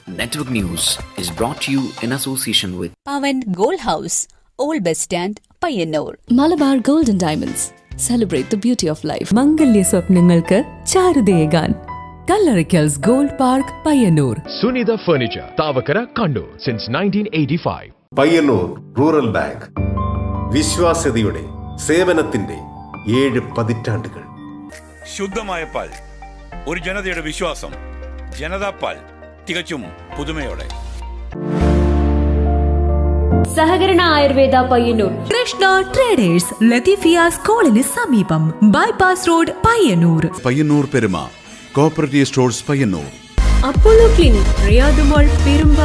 Network News is brought to you in association with Pavan Gold House, Old Bus Stand, Payyanur. Malabar Gold and Diamonds. Celebrate the beauty of life. മംഗല്യ സ്വപ്നങ്ങൾക്ക് ചാരുതയേകാൻ Kallarikals Gold Park, Payyanur. Sunitha Furniture, Tavakara, Kannur since 1985. Payyanur rural bank വിശ്വാസ്യതയുടെ സേവനത്തിന്റെ 7 പതിറ്റാണ്ടുകൾ. ശുദ്ധമായ പാൽ, ഒരു ജനതയുടെ വിശ്വാസം. ജനതാ പാൽ, തികച്ചും പുതുമയോടെ. സഹകരണ ആയുർവേദ പയ്യന്നൂർ. കൃഷ്ണ ട്രേഡേഴ്സ്, ലത്തീഫിയ സ്കൂളിന് സമീപം, bypass road, Payyanur. Payyanur Peruma cooperative stores Payyanur. Apollo clinic, Riyadh mall, Perumba.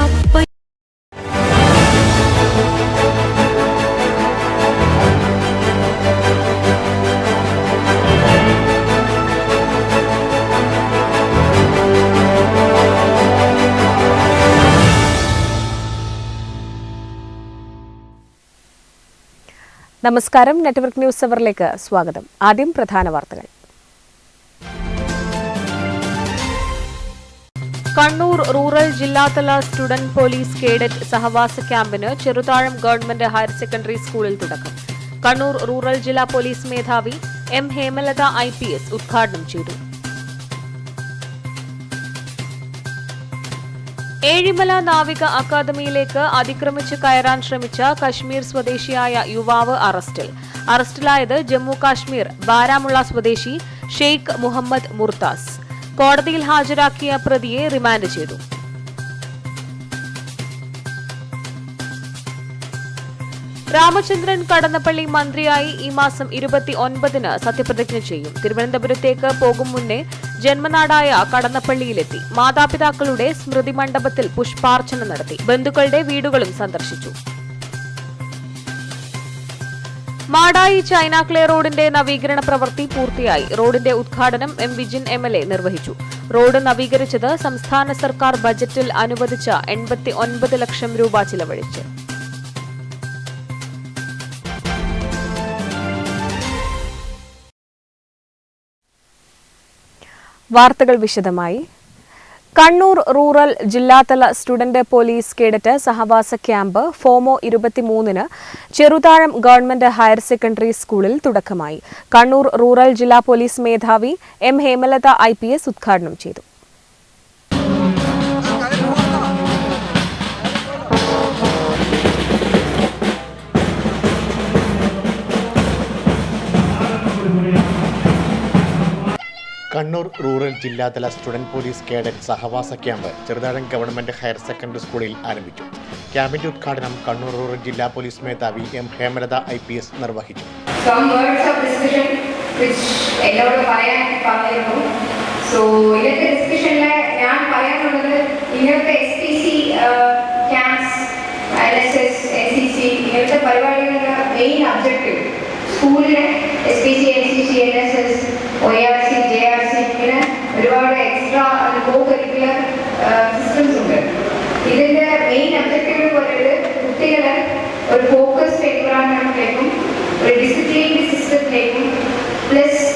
നമസ്കാരം. നെറ്റ്വർക്ക് ന്യൂസ് അവറിലേക്ക് സ്വാഗതം. ആദ്യം പ്രധാന വാർത്തകൾ. കണ്ണൂർ റൂറൽ ജില്ലാതല സ്റ്റുഡന്റ് പോലീസ് കേഡറ്റ് സഹവാസ ക്യാമ്പിന് ചെറുതാഴം ഗവൺമെന്റ് ഹയർ സെക്കൻഡറി സ്കൂളിൽ തുടക്കം. കണ്ണൂർ റൂറൽ ജില്ലാ പോലീസ് മേധാവി എം ഹേമലത IPS ഉദ്ഘാടനം ചെയ്തു. ഏഴിമല നാവിക അക്കാദമിയിലേക്ക് അതിക്രമിച്ച് കയറാൻ ശ്രമിച്ച കശ്മീർ സ്വദേശിയായ യുവാവ് അറസ്റ്റിൽ. അറസ്റ്റിലായത് ജമ്മു കാശ്മീർ ബാരാമുള്ള സ്വദേശി ഷെയ്ഖ് മുഹമ്മദ് മുർത്താസ്. കോടതിയിൽ ഹാജരാക്കിയ പ്രതിയെ റിമാൻഡ് ചെയ്തു. രാമചന്ദ്രൻ കടന്നപ്പള്ളി മന്ത്രിയായി ഈ മാസം 29-ന് സത്യപ്രതിജ്ഞ ചെയ്യും. തിരുവനന്തപുരത്തേക്ക് പോകും മുന്നേ ജന്മനാടായ കടന്നപ്പള്ളിയിലെത്തി. മാതാപിതാക്കളുടെ സ്മൃതി മണ്ഡപത്തിൽ പുഷ്പാർച്ചന നടത്തി. ബന്ധുക്കളുടെ വീടുകളും സന്ദർശിച്ചു. മാടായി ചൈനാക്ലേ റോഡിന്റെ നവീകരണ പ്രവൃത്തി പൂർത്തിയായി. റോഡിന്റെ ഉദ്ഘാടനം എം വിജിൻ MLA നിർവഹിച്ചു. റോഡ് നവീകരിച്ചത് സംസ്ഥാന സർക്കാർ ബജറ്റിൽ അനുവദിച്ച 89 ലക്ഷം രൂപ ചിലവഴിച്ച്. വാർത്തകൾ വിശദമായി. കണ്ണൂർ റൂറൽ ജില്ലാതല സ്റ്റുഡന്റ് പോലീസ് കേഡറ്റ് സഹവാസ ക്യാമ്പ് ഫോമോ 23-ന് ചെറുതാഴം ഗവൺമെന്റ് ഹയർ സെക്കൻഡറി സ്കൂളിൽ തുടക്കമായി. കണ്ണൂർ റൂറൽ ജില്ലാ പോലീസ് മേധാവി എം ഹേമലത IPS ഉദ്ഘാടനം ചെയ്തു. കണ്ണൂർ റൂറൽ ജില്ലാതല സ്റ്റുഡന്റ് പോലീസ് കേഡറ്റ് സഹവാസ camp Cheruthazham government higher secondary സ്കൂളിൽ ആരംഭിച്ചു. ക്യാമ്പിന്റെ ഉദ്ഘാടനം കണ്ണൂർ റൂറൽ ജില്ലാ പോലീസ് മേധാവി എം ഹേമലത IPS നിർവഹിച്ചു. സ്കൂളിലെ SPC, NCC, NSS, OARC, JRC ഇങ്ങനെ ഒരുപാട് എക്സ്ട്രാ കോ കരിക്കുലർ സിസ്റ്റംസ് ഉണ്ട്. ഇതിന്റെ മെയിൻ ഒബ്ജക്റ്റീവ് പറയുന്നത് കുട്ടികളെ ഒരു ഫോക്കസ്ഡ് എൻവയോൺമെന്റിലേക്കും ഒരു ഡിസിപ്ലിൻഡ് സിസ്റ്റത്തിലേക്കും പ്ലസ്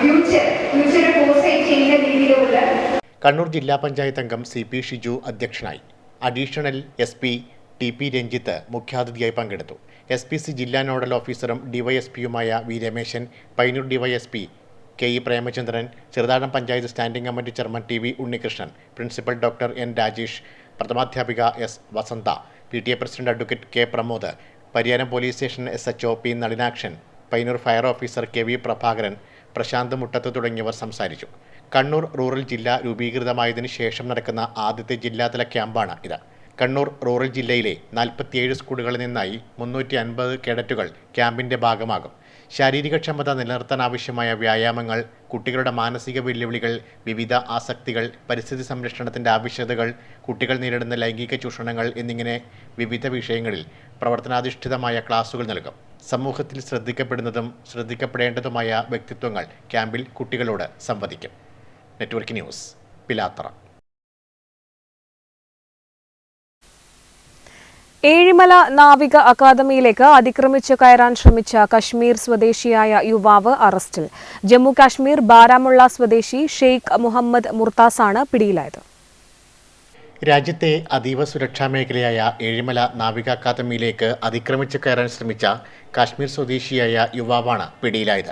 ഫ്യൂച്ചർ ഫോർസൈറ്റ് ചെയ്യുന്ന രീതിയിലുള്ള. കണ്ണൂർ ജില്ലാ പഞ്ചായത്ത് അംഗം CP ഷിജു അധ്യക്ഷനായി. അഡീഷണൽ SP TP രഞ്ജിത്ത് മുഖ്യാതിഥിയായി പങ്കെടുത്തു. SPC ജില്ലാ നോഡൽ ഓഫീസറും DYSPയുമായ V Rameshan, Payyanur DYSP KE Premachandran, Cheruthazham panchayat standing committee chairman TV Unnikrishnan, principal doctor N Rajesh, പ്രഥമാധ്യാപിക S Vasantha, PTA president advocate K Pramod, Pariyaram police station SHO P Nalinakshan, Payyanur fire officer KV Prabhakaran, Prashanth Muttath തുടങ്ങിയവർ സംസാരിച്ചു. കണ്ണൂർ റൂറൽ ജില്ല രൂപീകൃതമായതിനു ശേഷം നടക്കുന്ന ആദ്യത്തെ ജില്ലാതല ക്യാമ്പാണ് ഇത്. കണ്ണൂർ റൂറൽ ജില്ലയിലെ 47 സ്കൂളുകളിൽ നിന്നായി 350 കേഡറ്റുകൾ ക്യാമ്പിന്റെ ഭാഗമാകും. ശാരീരികക്ഷമത നിലനിർത്താനാവശ്യമായ വ്യായാമങ്ങൾ, കുട്ടികളുടെ മാനസിക വെല്ലുവിളികൾ, വിവിധ ആസക്തികൾ, പരിസ്ഥിതി സംരക്ഷണത്തിന്റെ ആവശ്യകതകൾ, കുട്ടികൾ നേരിടുന്ന ലൈംഗിക ചൂഷണങ്ങൾ എന്നിങ്ങനെ വിവിധ വിഷയങ്ങളിൽ പ്രവർത്തനാധിഷ്ഠിതമായ ക്ലാസുകൾ നൽകും. സമൂഹത്തിൽ ശ്രദ്ധിക്കപ്പെടുന്നതും ശ്രദ്ധിക്കപ്പെടേണ്ടതുമായ വ്യക്തിത്വങ്ങൾ ക്യാമ്പിൽ കുട്ടികളോട് സംവദിക്കും. Network news, Pilathara. ഏഴിമല നാവിക അക്കാദമിയിലേക്ക് അതിക്രമിച്ച് കയറാൻ ശ്രമിച്ച കശ്മീർ സ്വദേശിയായ യുവാവ് അറസ്റ്റിൽ. ജമ്മു കാശ്മീർ ബാരാമുള്ള സ്വദേശി ഷെയ്ഖ് മുഹമ്മദ് മുർത്താസാണ് പിടിയിലായത്. രാജ്യത്തെ അതീവ സുരക്ഷാ മേഖലയായ ഏഴിമല നാവിക അക്കാദമിയിലേക്ക് അതിക്രമിച്ച് കയറാൻ ശ്രമിച്ച കാശ്മീർ സ്വദേശിയായ യുവാവാണ് പിടിയിലായത്.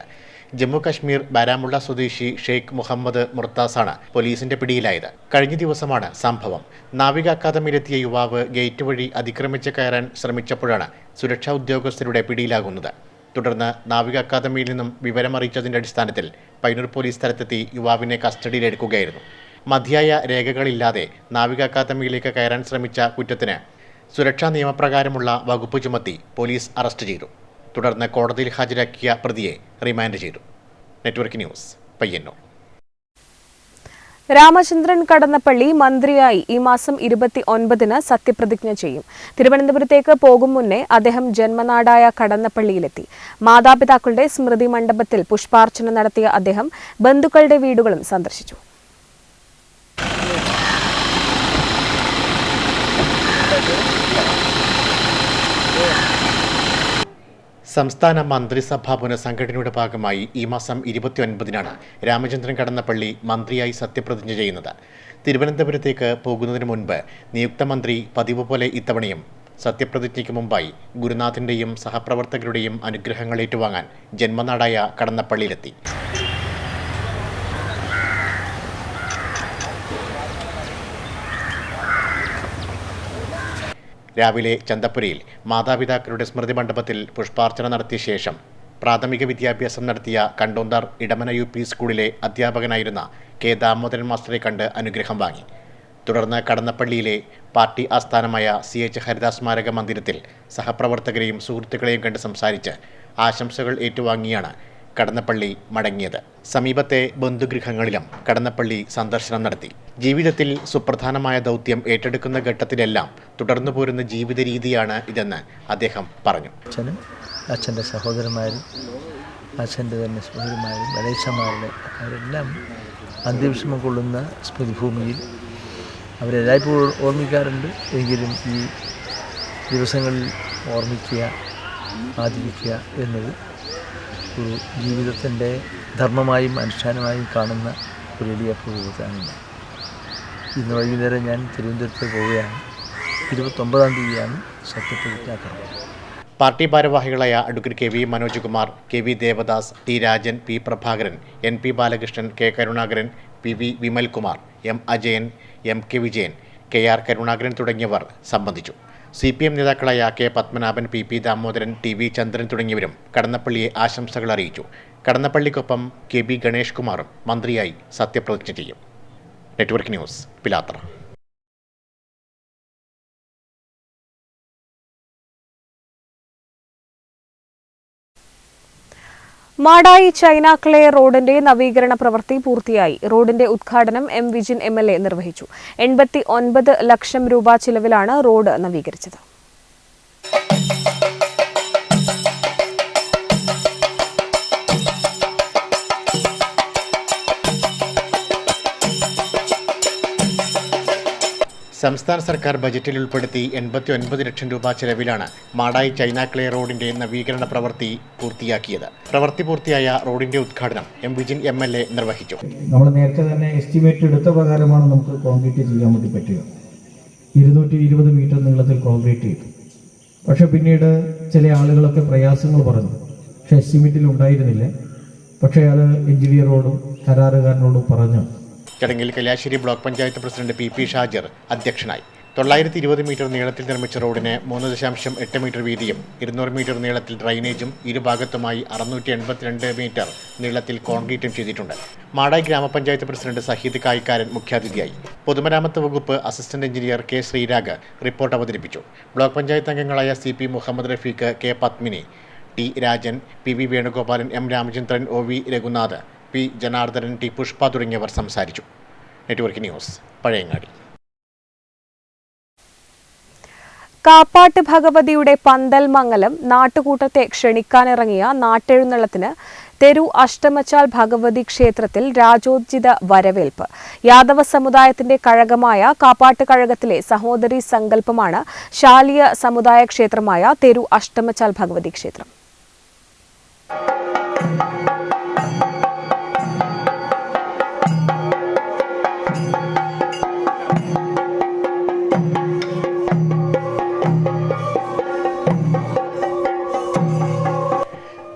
ജമ്മു കശ്മീർ ബാരാമുള്ള സ്വദേശി ഷെയ്ഖ് മുഹമ്മദ് മുർത്താസാണ് പോലീസിന്റെ പിടിയിലായത്. കഴിഞ്ഞ ദിവസമാണ് സംഭവം. നാവിക അക്കാദമിയിലെത്തിയ യുവാവ് ഗേറ്റ് വഴി അതിക്രമിച്ച് കയറാൻ ശ്രമിച്ചപ്പോഴാണ് സുരക്ഷാ ഉദ്യോഗസ്ഥരുടെ പിടിയിലാകുന്നത്. തുടർന്ന് നാവിക അക്കാദമിയിൽ നിന്നും വിവരമറിയിച്ചതിന്റെ അടിസ്ഥാനത്തിൽ പയ്യന്നൂർ പോലീസ് സ്ഥലത്തെത്തി യുവാവിനെ കസ്റ്റഡിയിലെടുക്കുകയായിരുന്നു. മതിയായ രേഖകളില്ലാതെ നാവിക അക്കാദമിയിലേക്ക് കയറാൻ ശ്രമിച്ച കുറ്റത്തിന് സുരക്ഷാ നിയമപ്രകാരമുള്ള വകുപ്പ് ചുമത്തി പോലീസ് അറസ്റ്റ് ചെയ്തു. തുടർന്ന് കോടതിയിൽ ഹാജരാക്കിയ പ്രതിയെ റിമാൻഡ് ചെയ്തു. Network news, Payyanur. രാമചന്ദ്രൻ കടന്നപ്പള്ളി മന്ത്രിയായി ഈ മാസം 29-ന് സത്യപ്രതിജ്ഞ ചെയ്യും. തിരുവനന്തപുരത്തേക്ക് പോകും മുന്നേ അദ്ദേഹം ജന്മനാടായ കടന്നപ്പള്ളിയിലെത്തി. മാതാപിതാക്കളുടെ സ്മൃതി മണ്ഡപത്തിൽ പുഷ്പാർച്ചന നടത്തിയ അദ്ദേഹം ബന്ധുക്കളുടെ വീടുകളും സന്ദർശിച്ചു. സംസ്ഥാന മന്ത്രിസഭാ പുനഃസംഘടനയുടെ ഭാഗമായി ഈ മാസം 29-നാണ് രാമചന്ദ്രൻ കടന്നപ്പള്ളി മന്ത്രിയായി സത്യപ്രതിജ്ഞ ചെയ്യുന്നത്. തിരുവനന്തപുരത്തേക്ക് പോകുന്നതിന് മുൻപ് നിയുക്ത മന്ത്രി പതിവ് പോലെ ഇത്തവണയും സത്യപ്രതിജ്ഞയ്ക്ക് മുമ്പായി ഗുരുനാഥിന്റെയും സഹപ്രവർത്തകരുടെയും അനുഗ്രഹങ്ങൾ ഏറ്റുവാങ്ങാൻ ജന്മനാടായ കടന്നപ്പള്ളിയിലെത്തി. രാവിലെ ചന്തപ്പുരയിൽ മാതാപിതാക്കളുടെ സ്മൃതി മണ്ഡപത്തിൽ പുഷ്പാർച്ചന നടത്തിയ ശേഷം പ്രാഥമിക വിദ്യാഭ്യാസം നടത്തിയ കണ്ടോന്താർ ഇടമന UP സ്കൂളിലെ അധ്യാപകനായിരുന്ന കെ ദാമോദരൻ മാസ്റ്ററെ കണ്ട് അനുഗ്രഹം വാങ്ങി. തുടർന്ന് കടന്നപ്പള്ളിയിലെ പാർട്ടി ആസ്ഥാനമായ CH ഹരിദാസ് സ്മാരക മന്ദിരത്തിൽ സഹപ്രവർത്തകരെയും സുഹൃത്തുക്കളെയും കണ്ട് സംസാരിച്ച് ആശംസകൾ ഏറ്റുവാങ്ങിയാണ് കടന്നപ്പള്ളി മടങ്ങിയത്. സമീപത്തെ ബന്ധുഗൃഹങ്ങളിലും കടന്നപ്പള്ളി സന്ദർശനം നടത്തി. ജീവിതത്തിൽ സുപ്രധാനമായ ദൗത്യം ഏറ്റെടുക്കുന്ന ഘട്ടത്തിലെല്ലാം തുടർന്നു പോരുന്ന ജീവിത രീതിയാണ് ഇതെന്ന് അദ്ദേഹം പറഞ്ഞു. അച്ഛൻ്റെ സഹോദരന്മാരും അച്ഛൻ്റെ തന്നെ സഹോദരന്മാരും ഗണേശന്മാരുടെ അവരെല്ലാം അന്ത്യവിഷമം കൊള്ളുന്ന സ്മൃതിഭൂമിയിൽ അവരെല്ലായ്പ്പോഴും ഓർമ്മിക്കാറുണ്ട്. എങ്കിലും ഈ ദിവസങ്ങളിൽ ഓർമ്മിക്കുക, ആചരിക്കുക എന്നത് ഒരു ജീവിതത്തിൻ്റെ ധർമ്മമായും അനുഷ്ഠാനമായും കാണുന്ന ഒരു വലിയ പ്രവൃത്തിയാണ്. ഇന്ന് വൈകുന്നേരം ഞാൻ തിരുവനന്തപുരത്ത് പോവുകയാണ്. 29-ാം തീയതിയാണ് സത്യപ്രതിജ്ഞാക്രമം. പാർട്ടി ഭാരവാഹികളായ advocate KV Manoj Kumar, KV Devadas, T Rajan, P Prabhakaran, NP Balakrishnan, K Karunakaran, PV Vimalkumar, M Ajayan, MK Vijayan, KR Karunakaran തുടങ്ങിയവർ സംബന്ധിച്ചു. CPM നേതാക്കളായ K Padmanabhan, PP Damodaran, TV ചന്ദ്രൻ തുടങ്ങിയവരും കടന്നപ്പള്ളിയെ ആശംസകൾ അറിയിച്ചു. കടന്നപ്പള്ളിക്കൊപ്പം KB ഗണേഷ് കുമാറും മന്ത്രിയായി സത്യപ്രതിജ്ഞ ചെയ്യും. Network news, Pilathara. Madayi China clay റോഡിന്റെ നവീകരണ പ്രവൃത്തി പൂർത്തിയായി. റോഡിന്റെ ഉദ്ഘാടനം M വിജിൻ MLA നിർവഹിച്ചു. 89 ലക്ഷം രൂപ ചിലവിലാണ് റോഡ് നവീകരിച്ചത്. സംസ്ഥാന സർക്കാർ ബജറ്റിൽ ഉൾപ്പെടുത്തി 89 ലക്ഷം രൂപ ചെലവിലാണ് മാടായി ചൈനാക്ലേ റോഡിന്റെ നവീകരണ പ്രവൃത്തി പൂർത്തിയാക്കിയത്. പ്രവൃത്തി പൂർത്തിയായ റോഡിന്റെ ഉദ്ഘാടനം M വിജിൻ MLA നിർവഹിച്ചു. നമ്മൾ നേരത്തെ തന്നെ എസ്റ്റിമേറ്റ് എടുത്ത പ്രകാരമാണ് നമുക്ക് കോൺക്രീറ്റ് ചെയ്യാൻ വേണ്ടി പറ്റുക. 220 മീറ്റർ നീളത്തിൽ കോൺക്രീറ്റ് ചെയ്തു. പക്ഷെ പിന്നീട് ചില ആളുകളൊക്കെ പ്രയാസങ്ങൾ പറഞ്ഞു. പക്ഷെ എസ്റ്റിമേറ്റിൽ ഉണ്ടായിരുന്നില്ല. പക്ഷേ അത് എഞ്ചിനീയറോടും കരാറുകാരനോടും പറഞ്ഞു. ചടങ്ങിൽ Kalliasseri block panchayat president PP Shajir അധ്യക്ഷനായി. 920 മീറ്റർ നീളത്തിൽ നിർമ്മിച്ച റോഡിന് 3.8 മീറ്റർ വീതിയും 200 മീറ്റർ നീളത്തിൽ ഡ്രൈനേജും ഇരുഭാഗത്തുമായി 682 മീറ്റർ നീളത്തിൽ കോൺക്രീറ്റും ചെയ്തിട്ടുണ്ട്. മാടായി ഗ്രാമപഞ്ചായത്ത് പ്രസിഡന്റ് സഹീദ് കായിക്കാരൻ മുഖ്യാതിഥിയായി. പൊതുമരാമത്ത് വകുപ്പ് assistant engineer K Sreerag report അവതരിപ്പിച്ചു. ബ്ലോക്ക് പഞ്ചായത്ത് അംഗങ്ങളായ CP Muhammad Rafeeq, K Padmini, T Rajan, PV Venugopalan, M Ramachandran, OV Raghunath, P Janardhanan, T Pushpa തുടങ്ങിയവർ സംസാരിച്ചു. Network news, Pazhayangadi. കാപ്പാട്ട് ഭഗവതിയുടെ പന്തൽ മംഗലം നാട്ടുകൂട്ടത്തെ ക്ഷണിക്കാനിറങ്ങിയ നാട്ടെഴുന്നള്ളത്തിന് തെരു അഷ്ടമച്ചാൽ ഭഗവതി ക്ഷേത്രത്തിൽ രാജോചിത വരവേൽപ്പ്. യാദവ സമുദായത്തിന്റെ കഴകമായ കാപ്പാട്ട് കഴകത്തിലെ സഹോദരി സങ്കല്പമാണ് ശാലിയ സമുദായ ക്ഷേത്രമായ തെരു അഷ്ടമച്ചാൽ ഭഗവതി ക്ഷേത്രം.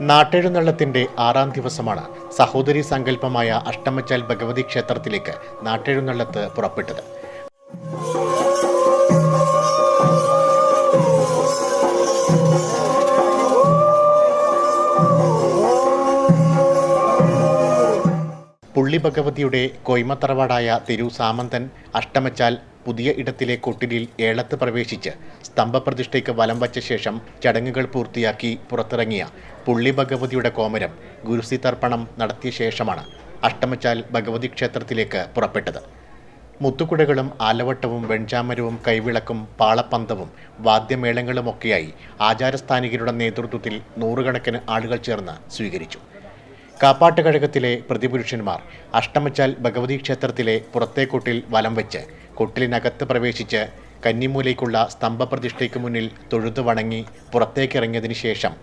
നാട്ടെഴുന്നള്ളത്തിന്റെ 6ാം ദിവസമാണ് സഹോദരി സങ്കല്പമായ അഷ്ടമച്ചാൽ ഭഗവതി ക്ഷേത്രത്തിലേക്ക് നാട്ടെഴുന്നള്ളത്ത് പുറപ്പെട്ടത്. പുള്ളി ഭഗവതിയുടെ കൊയ്മത്തറവാടായ തിരു സാമന്തൻ അഷ്ടമച്ചാൽ പുതിയ ഇടത്തിലെ കൊട്ടിലിൽ ഏളത്ത് പ്രവേശിച്ച് സ്തംഭപ്രതിഷ്ഠയ്ക്ക് വലം വച്ച ശേഷം ചടങ്ങുകൾ പൂർത്തിയാക്കി പുറത്തിറങ്ങിയ പുള്ളി ഭഗവതിയുടെ കോമരം ഗുരുസി തർപ്പണം നടത്തിയ ശേഷമാണ് അഷ്ടമച്ചാൽ ഭഗവതി ക്ഷേത്രത്തിലേക്ക് പുറപ്പെട്ടത്. മുത്തുകുടകളും ആലവട്ടവും വെൺചാമരവും കൈവിളക്കും പാളപ്പന്തവും വാദ്യമേളങ്ങളുമൊക്കെയായി ആചാരസ്ഥാനികരുടെ നേതൃത്വത്തിൽ നൂറുകണക്കിന് ആളുകൾ ചേർന്ന് സ്വീകരിച്ചു. കാപ്പാട്ട് കഴകത്തിലെ പ്രതിപുരുഷന്മാർ അഷ്ടമച്ചാൽ ഭഗവതി ക്ഷേത്രത്തിലെ പുറത്തെ കൊട്ടിൽ വലം വെച്ച് കൊട്ടിലിനകത്ത് പ്രവേശിച്ച് കന്നിമൂലയ്ക്കുള്ള സ്തംഭപ്രതിഷ്ഠയ്ക്ക് മുന്നിൽ തൊഴുതു വണങ്ങി പുറത്തേക്കിറങ്ങിയതിനു ശേഷം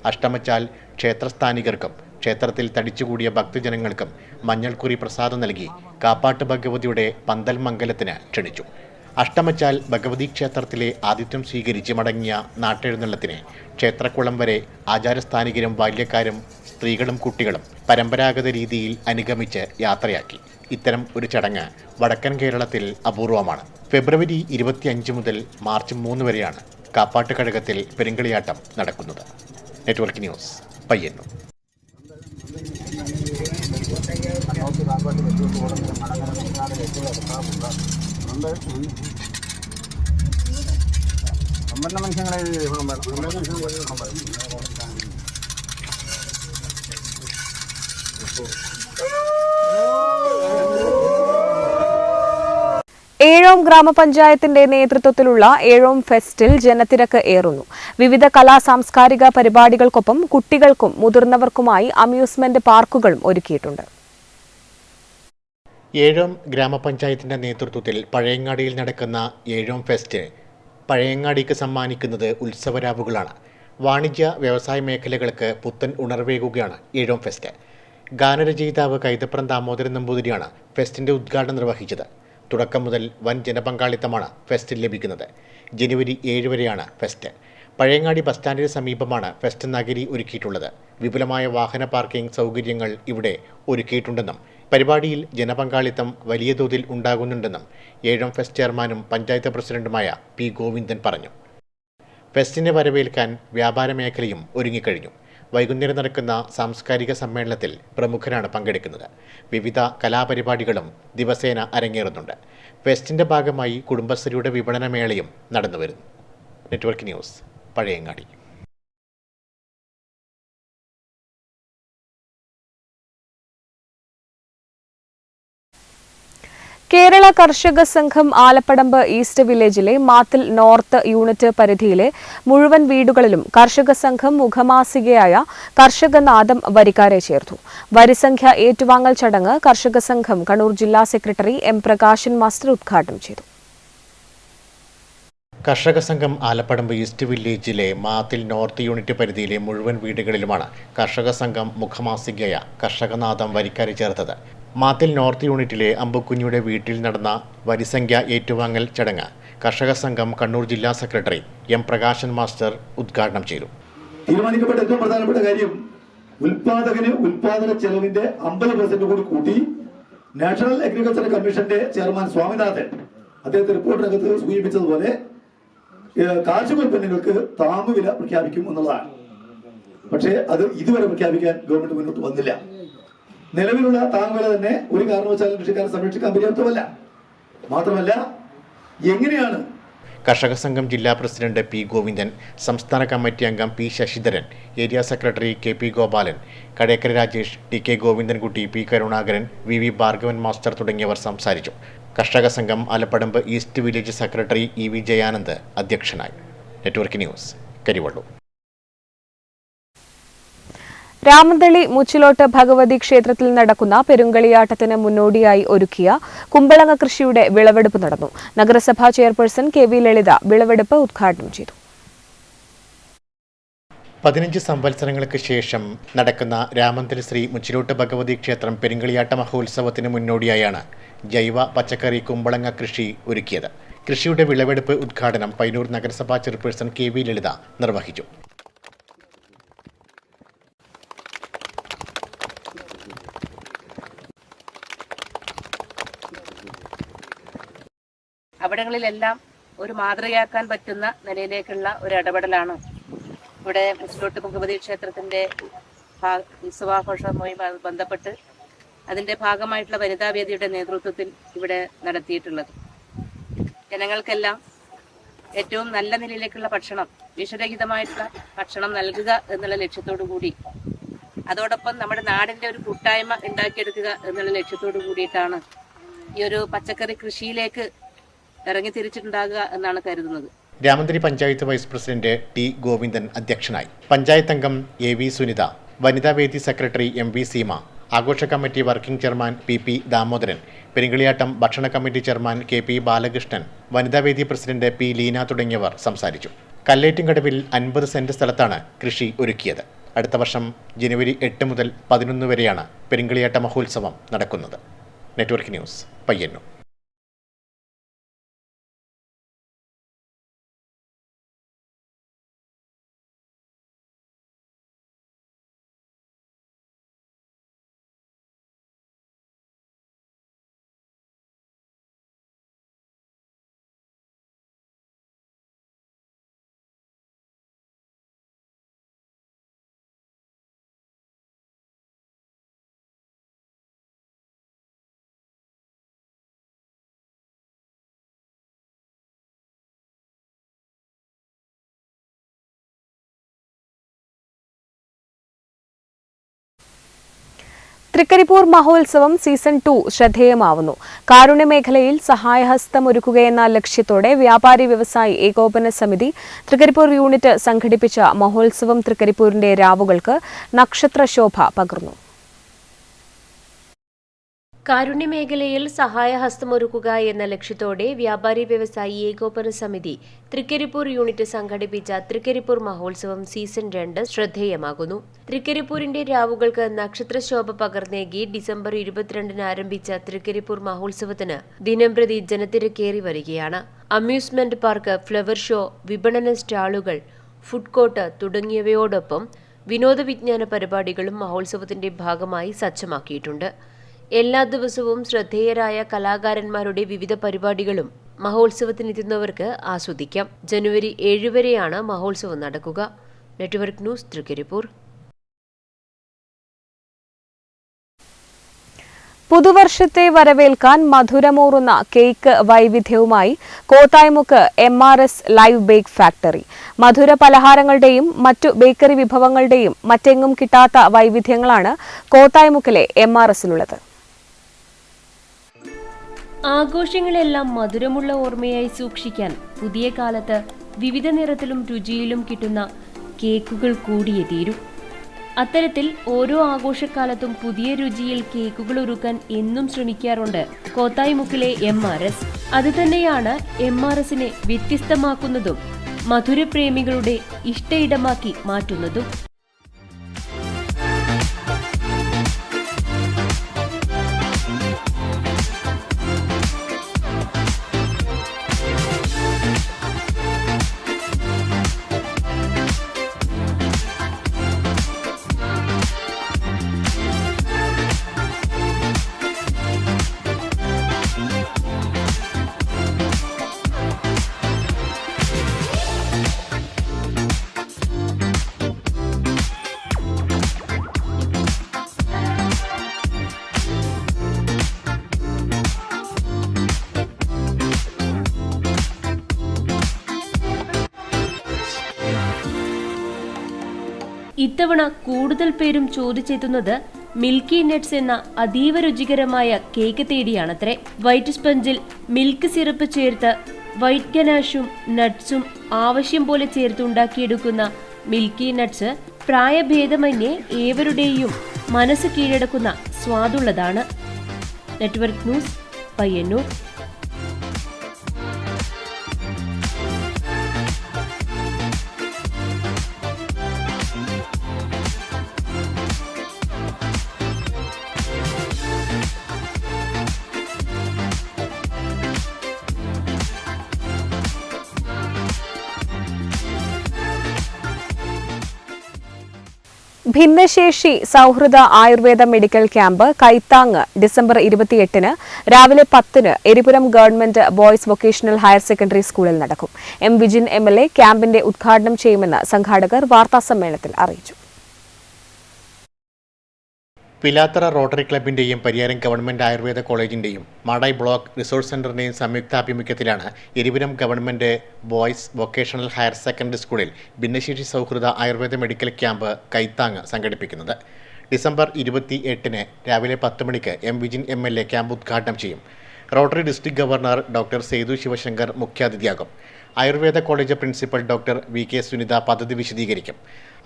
അഷ്ടമച്ചാൽ ക്ഷേത്രസ്ഥാനികർക്കും ക്ഷേത്രത്തിൽ തടിച്ചുകൂടിയ ഭക്തജനങ്ങൾക്കും മഞ്ഞൾക്കുറി പ്രസാദം നൽകി കാപ്പാട്ട് ഭഗവതിയുടെ പന്തൽ മംഗലത്തിന് ക്ഷണിച്ചു. അഷ്ടമച്ചാൽ ഭഗവതി ക്ഷേത്രത്തിലെ ആതിഥ്യം സ്വീകരിച്ച് മടങ്ങിയ നാട്ടെഴുന്നള്ളത്തിനെ ക്ഷേത്രക്കുളം വരെ ആചാരസ്ഥാനികരും ബാല്യക്കാരും സ്ത്രീകളും കുട്ടികളും പരമ്പരാഗത രീതിയിൽ അനുഗമിച്ച് യാത്രയാക്കി. ഇത്തരം ഒരു ചടങ്ങ് വടക്കൻ കേരളത്തിൽ അപൂർവമാണ്. ഫെബ്രുവരി 25 മുതൽ മാർച്ച് 3 വരെയാണ് കാപ്പാട്ട് കഴകത്തിൽ പെരുങ്കളിയാട്ടം നടക്കുന്നത്. Network news, Payyanur. ഏഴോം ഗ്രാമപഞ്ചായത്തിന്റെ നേതൃത്വത്തിലുള്ള ഏഴോം ഫെസ്റ്റിൽ ജനത്തിരക്ക് ഏറുന്നു. വിവിധ കലാ സാംസ്കാരിക പരിപാടികൾക്കൊപ്പം കുട്ടികൾക്കും മുതിർന്നവർക്കുമായി അമ്യൂസ്മെന്റ് പാർക്കുകളും ഒരുക്കിയിട്ടുണ്ട്. ഏഴോം ഗ്രാമപഞ്ചായത്തിന്റെ നേതൃത്വത്തിൽ പഴയങ്ങാടിയിൽ നടക്കുന്ന ഏഴോം ഫെസ്റ്റ് പഴയങ്ങാടിക്ക് സമ്മാനിക്കുന്നത് ഉത്സവരാവുകളാണ്. വാണിജ്യ വ്യവസായ മേഖലകൾക്ക് പുത്തൻ ഉണർവേകുകയാണ് ഏഴോം ഫെസ്റ്റ്. ഗാനരചയിതാവ് കൈതപ്രം ദാമോദരൻ നമ്പൂതിരിയാണ് ഫെസ്റ്റിന്റെ ഉദ്ഘാടനം നിർവഹിച്ചത്. തുടക്കം മുതൽ വൻ ജനപങ്കാളിത്തമാണ് ഫെസ്റ്റിൽ ലഭിക്കുന്നത്. ജനുവരി 7 വരെയാണ് ഫെസ്റ്റ്. പഴയങ്ങാടി ബസ് സ്റ്റാൻഡിന് സമീപമാണ് ഫെസ്റ്റ് നഗരി ഒരുക്കിയിട്ടുള്ളത്. വിപുലമായ വാഹന പാർക്കിംഗ് സൗകര്യങ്ങൾ ഇവിടെ ഒരുക്കിയിട്ടുണ്ടെന്നും പരിപാടിയിൽ ജനപങ്കാളിത്തം വലിയ തോതിൽ ഉണ്ടാകുന്നുണ്ടെന്നും ഏഴോം ഫെസ്റ്റ് ചെയർമാനും പഞ്ചായത്ത് പ്രസിഡന്റുമായ പി ഗോവിന്ദൻ പറഞ്ഞു. ഫെസ്റ്റിനെ വരവേൽക്കാൻ വ്യാപാര മേഖലയും ഒരുങ്ങിക്കഴിഞ്ഞു. വൈകുന്നേരം നടക്കുന്ന സാംസ്കാരിക സമ്മേളനത്തിൽ പ്രമുഖരാണ് പങ്കെടുക്കുന്നത്. വിവിധ കലാപരിപാടികളും ദിവസേന അരങ്ങേറുന്നുണ്ട്. ഫെസ്റ്റിന്റെ ഭാഗമായി കുടുംബശ്രീയുടെ വിപണന മേളയും നടന്നുവരുന്നു. Network news, Pazhayangadi. Kerala Karshaka Sangham Alapadamba east വില്ലേജിലെ മാത്തിൽ നോർത്ത് യൂണിറ്റ് പരിധിയിലെ മുഴുവൻ വീടുകളിലും കർഷക സംഘം മുഖമാസികയായ കർഷകനാദം വരിക്കാരെ ചേർത്തു. വരിസംഖ്യ ഏറ്റുവാങ്ങൽ ചടങ്ങ് കർഷക സംഘം കണ്ണൂർ ജില്ലാ സെക്രട്ടറി എം പ്രകാശൻ മാസ്റ്റർ ഉദ്ഘാടനം ചെയ്തു. കർഷക സംഘം ആലപ്പടമ്പ് ഈസ്റ്റ് വില്ലേജിലെ മാത്തിൽ നോർത്ത് യൂണിറ്റ് പരിധിയിലെ മുഴുവൻ വീടുകളിലുമാണ് കർഷക സംഘം മുഖമാസികയായ കർഷകനാദം വരിക്കാരെ ചേർത്തത്. മാത്തിൽ നോർത്ത് യൂണിറ്റിലെ അമ്പുക്കുഞ്ഞിയുടെ വീട്ടിൽ നടന്ന വരിസംഖ്യ ഏറ്റുവാങ്ങൽ ചടങ്ങ് കർഷക സംഘം കണ്ണൂർ ജില്ലാ സെക്രട്ടറി എം പ്രകാശൻ മാസ്റ്റർ ഉദ്ഘാടനം ചെയ്തു. തീരുമാനിക്കപ്പെട്ട ഏറ്റവും പ്രധാനപ്പെട്ട കാര്യം ഉൽപാദകന് ഉൽപാദന ചെലവിന്റെ 50% കൂടി കൂട്ടി നാഷണൽ അഗ്രികൾച്ചർ കമ്മീഷന്റെ ചെയർമാൻ സ്വാമിനാഥൻ അദ്ദേഹത്തെ റിപ്പോർട്ടിനകത്ത് സൂചിപ്പിച്ചതുപോലെ കാർഷിക ഉൽപ്പന്നങ്ങൾക്ക് താങ്ങുവില പ്രഖ്യാപിക്കും എന്നുള്ളതാണ്. പക്ഷേ അത് ഇതുവരെ പ്രഖ്യാപിക്കാൻ ഗവൺമെന്റ് മുന്നോട്ട് വന്നില്ല. നിലവിലുള്ള താങ്ങുവില തന്നെ ഒരു കാരണവശാലും കൃഷിക്കാരെ സംരക്ഷിക്കാൻ പര്യാപ്തമല്ല. മാത്രമല്ല, എങ്ങനെയാണ് കർഷക സംഘം ജില്ലാ പ്രസിഡന്റ് പി ഗോവിന്ദൻ, സംസ്ഥാന കമ്മിറ്റി അംഗം P Sasidharan, area secretary K P Gopalan, Kadekkara Rajesh, T K Govindankutty, P Karunakaran, V V Bhargavan master തുടങ്ങിയവർ സംസാരിച്ചു. Karshaka Sangham Alapadamba east village secretary E V Jayanand അധ്യക്ഷനായി. Network news, Karivellur. രാമന്തളി മുച്ചിലോട്ട് ഭഗവതി ക്ഷേത്രത്തിൽ നടക്കുന്ന പെരുങ്കളിയാട്ടത്തിന് മുന്നോടിയായി ഒരുക്കിയ കുമ്പളങ്ങ കൃഷിയുടെ വിളവെടുപ്പ് നടന്നു. നഗരസഭാ ചെയർപേഴ്സൺ കെ വി ലളിത വിളവെടുപ്പ് ഉദ്ഘാടനം ചെയ്തു. 15 സംവത്സരങ്ങൾക്ക് ശേഷം നടക്കുന്ന രാമന്തളി ശ്രീ മുച്ചിലോട്ട് ഭഗവതി ക്ഷേത്രം പെരുങ്കളിയാട്ട മഹോത്സവത്തിന് മുന്നോടിയായാണ് ജൈവ പച്ചക്കറി കുമ്പളങ്ങ കൃഷി ഒരുക്കിയത്. കൃഷിയുടെ വിളവെടുപ്പ് ഉദ്ഘാടനം പയ്യന്നൂർ നഗരസഭാ ചെയർപേഴ്സൺ കെ വി ലളിത നിർവഹിച്ചു. അവിടങ്ങളിലെല്ലാം ഒരു മാതൃകയാക്കാൻ പറ്റുന്ന നിലയിലേക്കുള്ള ഒരു ഇടപെടലാണ് ഇവിടെ മുസ്ലോട്ട് ഭഗവതി ക്ഷേത്രത്തിൻ്റെ ഉത്സവാഘോഷവുമായി ബന്ധപ്പെട്ട് അതിൻ്റെ ഭാഗമായിട്ടുള്ള വനിതാവേദിയുടെ നേതൃത്വത്തിൽ ഇവിടെ നടത്തിയിട്ടുള്ളത്. ജനങ്ങൾക്കെല്ലാം ഏറ്റവും നല്ല നിലയിലേക്കുള്ള ഭക്ഷണം, വിഷരഹിതമായിട്ടുള്ള ഭക്ഷണം നൽകുക എന്നുള്ള ലക്ഷ്യത്തോടു കൂടി, അതോടൊപ്പം നമ്മുടെ നാടിൻ്റെ ഒരു കൂട്ടായ്മ ഉണ്ടാക്കിയെടുക്കുക എന്നുള്ള ലക്ഷ്യത്തോടു കൂടിയിട്ടാണ് ഈ ഒരു പച്ചക്കറി കൃഷിയിലേക്ക് ഇറങ്ങി തിരിച്ചിട്ടുണ്ടാകുക എന്നാണ് കരുതുന്നത്. Ramanthali panchayat vice president T Govindan അധ്യക്ഷനായി. പഞ്ചായത്ത് അംഗം എ വി സുനിത, വനിതാവേദി സെക്രട്ടറി എം വി സീമ, ആഘോഷ committee working chairman P P Damodaran, Perinkaliyattam ഭക്ഷണ committee chairman K P Balakrishnan, വനിതാവേദി പ്രസിഡന്റ് പി ലീന തുടങ്ങിയവർ സംസാരിച്ചു. കല്ലേറ്റിൻകടവിൽ 50 സെന്റ് സ്ഥലത്താണ് കൃഷി ഒരുക്കിയത്. അടുത്ത വർഷം ജനുവരി 8 മുതൽ 11 വരെയാണ് പെരിങ്കളിയാട്ട മഹോത്സവം നടക്കുന്നത്. Network news, Payyanur. തൃക്കരിപ്പൂർ മഹോത്സവം സീസൺ 2 ശ്രദ്ധേയമാവുന്നു. കാരുണ്യ മേഖലയിൽ സഹായഹസ്തമൊരുക്കുകയെന്ന ലക്ഷ്യത്തോടെ വ്യാപാരി വ്യവസായി ഏകോപന സമിതി തൃക്കരിപ്പൂർ യൂണിറ്റ് സംഘടിപ്പിച്ച മഹോത്സവം തൃക്കരിപ്പൂരിന്റെ രാവുകൾക്ക് നക്ഷത്രശോഭ പകർന്നു. കാരുണ്യമേഖലയിൽ സഹായഹസ്തമൊരുക്കുക എന്ന ലക്ഷ്യത്തോടെ വ്യാപാരി വ്യവസായി ഏകോപന സമിതി തൃക്കരിപ്പൂർ യൂണിറ്റ് സംഘടിപ്പിച്ച തൃക്കരിപ്പൂർ മഹോത്സവം സീസൺ 2 ശ്രദ്ധേയമാകുന്നു. തൃക്കരിപ്പൂരിന്റെ രാവുകൾക്ക് നക്ഷത്രശോഭ പകർന്നേകി ഡിസംബർ 22 ആരംഭിച്ച തൃക്കരിപ്പൂർ മഹോത്സവത്തിന് ദിനംപ്രതി ജനത്തിരക്കേറി വരികയാണ്. അമ്യൂസ്മെന്റ് പാർക്ക്, ഫ്ലവർ ഷോ, വിപണന സ്റ്റാളുകൾ, ഫുഡ് കോർട്ട് തുടങ്ങിയവയോടൊപ്പം വിനോദവിജ്ഞാന പരിപാടികളും മഹോത്സവത്തിന്റെ ഭാഗമായി സജ്ജമാക്കിയിട്ടുണ്ട്. എല്ലാ ദിവസവും ശ്രദ്ധേയരായ കലാകാരന്മാരുടെ വിവിധ പരിപാടികളും മഹോത്സവത്തിനെത്തുന്നവർക്ക് ആസ്വദിക്കാം. ജനുവരി 7 വരെയാണ് മഹോത്സവം നടക്കുക. Network news, Trikaripur. പുതുവർഷത്തെ വരവേൽക്കാൻ മധുരമൂറുന്ന കേക്ക് വൈവിധ്യവുമായി Kothaimukku MRS live bake factory. മധുര പലഹാരങ്ങളുടെയും മറ്റു ബേക്കറി വിഭവങ്ങളുടെയും മറ്റെങ്ങും കിട്ടാത്ത വൈവിധ്യങ്ങളാണ് കോത്തായ്മുക്കിലെ MRSിലുള്ളത്. ആഘോഷങ്ങളെല്ലാം മധുരമുള്ള ഓർമ്മയായി സൂക്ഷിക്കാൻ പുതിയ കാലത്ത് വിവിധ നിറത്തിലും രുചിയിലും കിട്ടുന്ന കേക്കുകൾ കൂടിയേ തീരൂ. അത്തരത്തിൽ ഓരോ ആഘോഷക്കാലത്തും പുതിയ രുചിയിൽ കേക്കുകൾ ഒരുക്കാൻ എന്നും ശ്രമിക്കാറുണ്ട് കോത്തായ്മുക്കിലെ MRS. അതുതന്നെയാണ് MRSനെ വ്യത്യസ്തമാക്കുന്നതും മധുരപ്രേമികളുടെ ഇഷ്ടയിടമാക്കി മാറ്റുന്നതും. ഇത്തവണ കൂടുതൽ പേരും ചോദിച്ചെത്തുന്നത് മിൽക്കി നട്ട്സ് എന്ന അതീവ രുചികരമായ കേക്ക് തേടിയാണത്രേ. വൈറ്റ് സ്പഞ്ചിൽ മിൽക്ക് സിറപ്പ് ചേർത്ത് വൈറ്റ് ഗനാഷും നട്ട്സും ആവശ്യം പോലെ ചേർത്തുണ്ടാക്കിയെടുക്കുന്ന മിൽക്കി നട്ട്സ് പ്രായഭേദമന്യേ ഏവരുടെയും മനസ്സ് കീഴടക്കുന്ന സ്വാദുള്ളതാണ്. Network news, Payyanur. ഭിന്നശേഷി സൗഹൃദ ആയുർവേദ മെഡിക്കൽ ക്യാമ്പ് കൈത്താങ് ഡിസംബർ 28 രാവിലെ 10 Eripuram government boys vocational higher secondary സ്കൂളിൽ നടക്കും. എം വിജിൻ MLA ക്യാമ്പിന്റെ ഉദ്ഘാടനം ചെയ്യുമെന്ന് സംഘാടകർ വാർത്താസമ്മേളനത്തിൽ അറിയിച്ചു. പിലാത്തറ റോട്ടറി ക്ലബിന്റെയും പരിയാരം ഗവൺമെന്റ് ആയുർവേദ കോളേജിന്റെയും മാടായി ബ്ലോക്ക് റിസോഴ്സ് സെന്ററിന്റെയും സംയുക്താഭിമുഖ്യത്തിലാണ് Eripuram government boys vocational higher secondary സ്കൂളിൽ ഭിന്നശേഷി സൗഹൃദ ആയുർവേദ മെഡിക്കൽ ക്യാമ്പ് കൈത്താങ് സംഘടിപ്പിക്കുന്നത്. ഡിസംബർ 28 രാവിലെ 10 മണിക്ക് എം വിജിൻ MLA ക്യാമ്പ് ഉദ്ഘാടനം ചെയ്യും. Rotary district governor doctor Sethu Sivasankar മുഖ്യാതിഥിയാകും. Ayurveda college principal doctor VK Sunitha പദ്ധതി വിശദീകരിക്കും.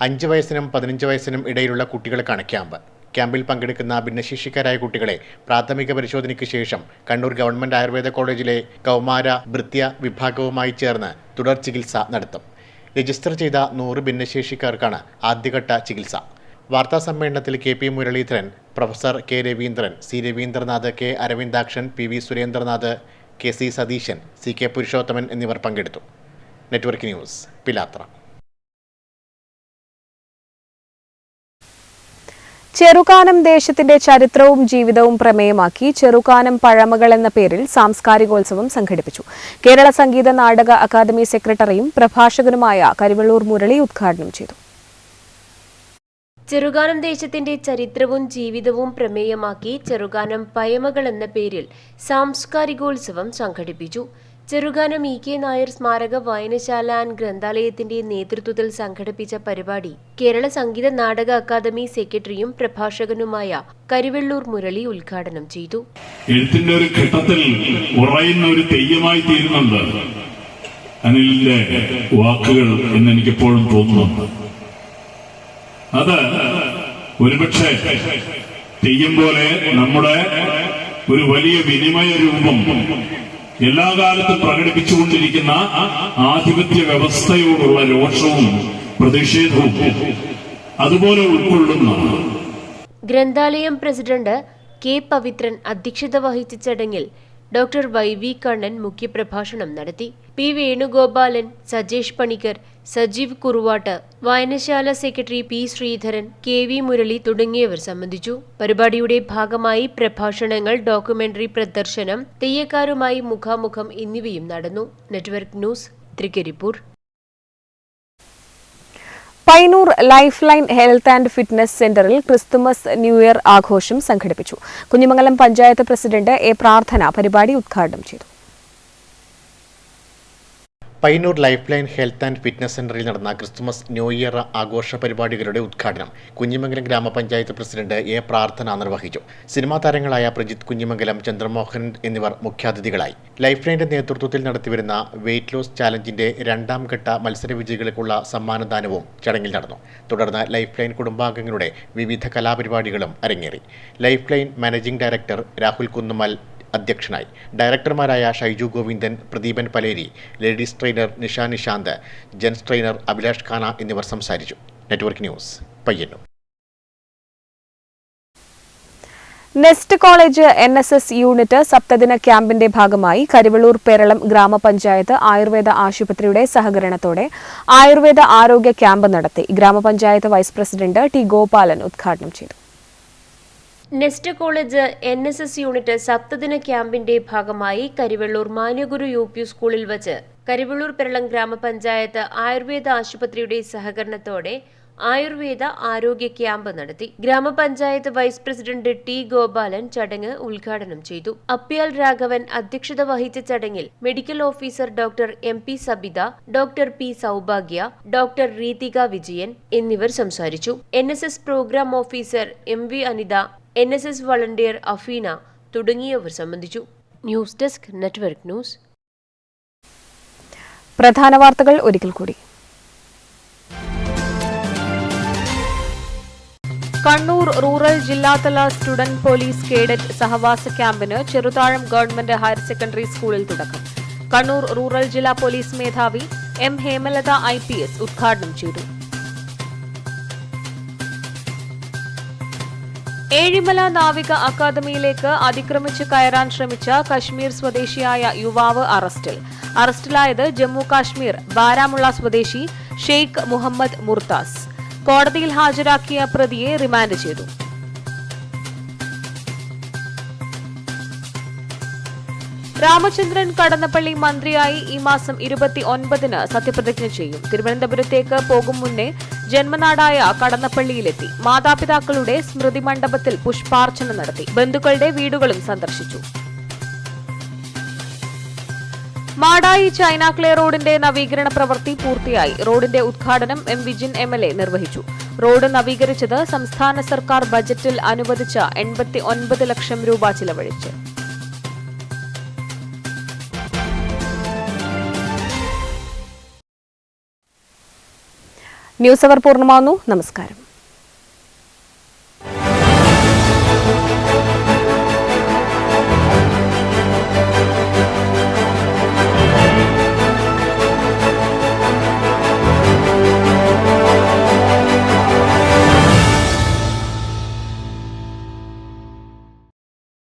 5 വയസ്സിനും 15 വയസ്സിനും ഇടയിലുള്ള കുട്ടികൾക്കാണ് ക്യാമ്പ്. ക്യാമ്പിൽ പങ്കെടുക്കുന്ന ഭിന്നശേഷിക്കാരായ കുട്ടികളെ പ്രാഥമിക പരിശോധനയ്ക്ക് ശേഷം കണ്ണൂർ ഗവൺമെന്റ് ആയുർവേദ കോളേജിലെ കൗമാര ഭൃത്യ വിഭാഗവുമായി ചേർന്ന് തുടർ ചികിത്സ നടത്തും. രജിസ്റ്റർ ചെയ്ത 100 ഭിന്നശേഷിക്കാർക്കാണ് ആദ്യഘട്ട ചികിത്സ. വാർത്താസമ്മേളനത്തിൽ KP Muraleedharan, professor K Raveendran, C Raveendranath, K Aravindakshan, PV Surendranath, KC Satheesan, CK Purushothaman എന്നിവർ പങ്കെടുത്തു. നെറ്റ്വർക്ക് ന്യൂസ്, പിലാത്ര. ചെറുകാനം ദേശത്തിന്റെ ചരിത്രവും ജീവിതവും പ്രമേയമാക്കി ചെറുകാനം പഴമകൾ എന്ന പേരിൽ സാംസ്കാരികോത്സവം സംഘടിപ്പിച്ചു. കേരള സംഗീത നാടക അക്കാദമി സെക്രട്ടറിയും പ്രഭാഷകനുമായ കരിവള്ളൂർ മുരളി ഉദ്ഘാടനം ചെയ്തു. ചെറുകാനം ദേശത്തിന്റെ ചരിത്രവും ജീവിതവും പ്രമേയമാക്കി ചെറുകാനം പഴമകൾ എന്ന പേരിൽ സാംസ്കാരികോത്സവം സംഘടിപ്പിച്ചു. ചെറുകാനം EK നായർ സ്മാരക വായനശാല ആൻഡ് ഗ്രന്ഥാലയത്തിന്റെ നേതൃത്വത്തിൽ സംഘടിപ്പിച്ച പരിപാടി കേരള സംഗീത നാടക അക്കാദമി സെക്രട്ടറിയും പ്രഭാഷകനുമായ കരിവെള്ളൂർ മുരളി ഉദ്ഘാടനം ചെയ്തു. എഴുത്തിന്റെ ഒരു ഘട്ടത്തിൽ ഉറയുന്ന ഒരു തെയ്യമായി തീരുന്നുണ്ട് അനിലിന്റെ വാക്കുകൾ എന്നെനിക്കെപ്പോഴും തോന്നുന്നുണ്ട്. അത് ഒരുപക്ഷെ തെയ്യം പോലെ നമ്മുടെ ഒരു വലിയ വിനിമയ രൂപം എല്ലാ കാലത്തും പ്രകടിപ്പിച്ചുകൊണ്ടിരിക്കുന്ന ആധിപത്യ വ്യവസ്ഥയോടുള്ള രോഷവും പ്രതിഷേധവും അതുപോലെ ഉൾക്കൊള്ളുന്ന ഗ്രന്ഥാലയം പ്രസിഡന്റ് K പവിത്രൻ അധ്യക്ഷത വഹിച്ച ചടങ്ങിൽ ഡോക്ടർ YV കണ്ണൻ മുഖ്യപ്രഭാഷണം നടത്തി. P വേണുഗോപാലൻ, സജേഷ് പണിക്കർ, സജീവ് കുറുവാട്ട്, വായനശാല secretary P Sreedharan, KV Murali തുടങ്ങിയവർ സംബന്ധിച്ചു. പരിപാടിയുടെ ഭാഗമായി പ്രഭാഷണങ്ങൾ, ഡോക്യുമെന്ററി പ്രദർശനം, തെയ്യക്കാരുമായി മുഖാമുഖം എന്നിവയും നടന്നു. Network news, Trikaripur. Payyanur life line health and fitness സെന്ററിൽ ക്രിസ്തുമസ് ന്യൂ ഇയർ ആഘോഷം സംഘടിപ്പിച്ചു. കുഞ്ഞിമംഗലം പഞ്ചായത്ത് പ്രസിഡന്റ് A പ്രാർത്ഥന പരിപാടി ഉദ്ഘാടനം ചെയ്തു. Payyanur life line health and fitness സെന്ററിൽ നടന്ന ക്രിസ്തുമസ് ന്യൂ ഇയർ ആഘോഷ പരിപാടികളുടെ ഉദ്ഘാടനം കുഞ്ഞിമംഗലം ഗ്രാമപഞ്ചായത്ത് പ്രസിഡന്റ് A പ്രാർത്ഥന നിർവഹിച്ചു. സിനിമാ താരങ്ങളായ പ്രജിത്ത് കുഞ്ഞിമംഗലം, ചന്ദ്രമോഹൻ എന്നിവർ മുഖ്യാതിഥികളായി. ലൈഫ് ലൈൻ്റെ നേതൃത്വത്തിൽ നടത്തിവരുന്ന വെയ്റ്റ് ലോസ് ചാലഞ്ചിന്റെ 2ാം ഘട്ട മത്സര വിജയികൾക്കുള്ള സമ്മാനദാനവും ചടങ്ങിൽ നടന്നു. തുടർന്ന് ലൈഫ് ലൈൻ കുടുംബാംഗങ്ങളുടെ വിവിധ കലാപരിപാടികളും അരങ്ങേറി. Life line managing director Rahul Kunnummal അധ്യക്ഷനായി. ഡയറക്ടർമാരായ Shyju Govindan, Pradeepan Paleri, ladies trainer Nisha Nishanth, gents trainer Abhilash Khana എന്നിവർ സംസാരിച്ചു. Network news, Payyanur. Nest college NSS unit സപ്തദിന ക്യാമ്പിന്റെ ഭാഗമായി കരിവള്ളൂർ പേരളം ഗ്രാമപഞ്ചായത്ത് ആയുർവേദ ആശുപത്രിയുടെ സഹകരണത്തോടെ ആയുർവേദ ആരോഗ്യ ക്യാമ്പ് നടത്തി. ഗ്രാമപഞ്ചായത്ത് വൈസ് പ്രസിഡന്റ് T ഗോപാലൻ ഉദ്ഘാടനം ചെയ്തു. നെസ്റ്റ് കോളേജ് NSS യൂണിറ്റ് സപ്തദിന ക്യാമ്പിന്റെ ഭാഗമായി കരിവെള്ളൂർ മാന്യഗുരു UP സ്കൂളിൽ വച്ച് കരിവെള്ളൂർ പെരളം ഗ്രാമപഞ്ചായത്ത് ആയുർവേദ ആശുപത്രിയുടെ സഹകരണത്തോടെ ആയുർവേദ ആരോഗ്യ ക്യാമ്പ് നടത്തി. ഗ്രാമപഞ്ചായത്ത് വൈസ് പ്രസിഡന്റ് T ഗോപാലൻ ചടങ്ങ് ഉദ്ഘാടനം ചെയ്തു. അപ്യാൽ രാഘവൻ അധ്യക്ഷത വഹിച്ച ചടങ്ങിൽ medical officer doctor MP Sabitha, doctor P Saubhagya, doctor Reethika Vijayan എന്നിവർ സംസാരിച്ചു. NSS program officer MV Anitha, NSS volunteer Afeena തുടങ്ങിയവർ സംബന്ധിച്ചു. News desk, network news. പ്രധാന വാർത്തകൾ ഒരിക്കൽ കൂടി. കണ്ണൂർ റൂറൽ ജില്ലാതല സ്റ്റുഡന്റ് പോലീസ് കേഡറ്റ് സഹവാസ ക്യാമ്പിന് ചെറുതാഴം ഗവൺമെന്റ് ഹയർ സെക്കൻഡറി സ്കൂളിൽ തുടക്കം. കണ്ണൂർ റൂറൽ ജില്ലാ പോലീസ് മേധാവി M ഹേമലത IPS ഉദ്ഘാടനം ചെയ്തു. ഏഴിമല നാവിക അക്കാദമിയിലേക്ക് അതിക്രമിച്ച് കയറാൻ ശ്രമിച്ച കശ്മീർ സ്വദേശിയായ യുവാവ് അറസ്റ്റിൽ. അറസ്റ്റിലായത് ജമ്മു കാശ്മീർ ബാരാമുള്ള സ്വദേശി ഷെയ്ഖ് മുഹമ്മദ് മുർത്താസ്. കോടതിയിൽ ഹാജരാക്കിയ പ്രതിയെ റിമാൻഡ് ചെയ്തു. രാമചന്ദ്രൻ കടന്നപ്പള്ളി മന്ത്രിയായി ഈ മാസം 29-ന് സത്യപ്രതിജ്ഞ ചെയ്യും. തിരുവനന്തപുരത്തേക്ക് പോകും മുന്നേ ജന്മനാടായ കടന്നപ്പള്ളിയിലെത്തി. മാതാപിതാക്കളുടെ സ്മൃതി മണ്ഡപത്തിൽ പുഷ്പാർച്ചന നടത്തി. ബന്ധുക്കളുടെ വീടുകളും സന്ദർശിച്ചു. മാടായി ചൈനാക്ലേ റോഡിന്റെ നവീകരണ പ്രവൃത്തി പൂർത്തിയായി. റോഡിന്റെ ഉദ്ഘാടനം എം വിജിൻ MLA നിർവഹിച്ചു. റോഡ് നവീകരിച്ചത് സംസ്ഥാന സർക്കാർ ബജറ്റിൽ അനുവദിച്ച 89 ലക്ഷം രൂപ ചിലവഴിച്ച്. ന്യൂസ് അവർ പൂർണ്ണമാകുന്നു. നമസ്കാരം.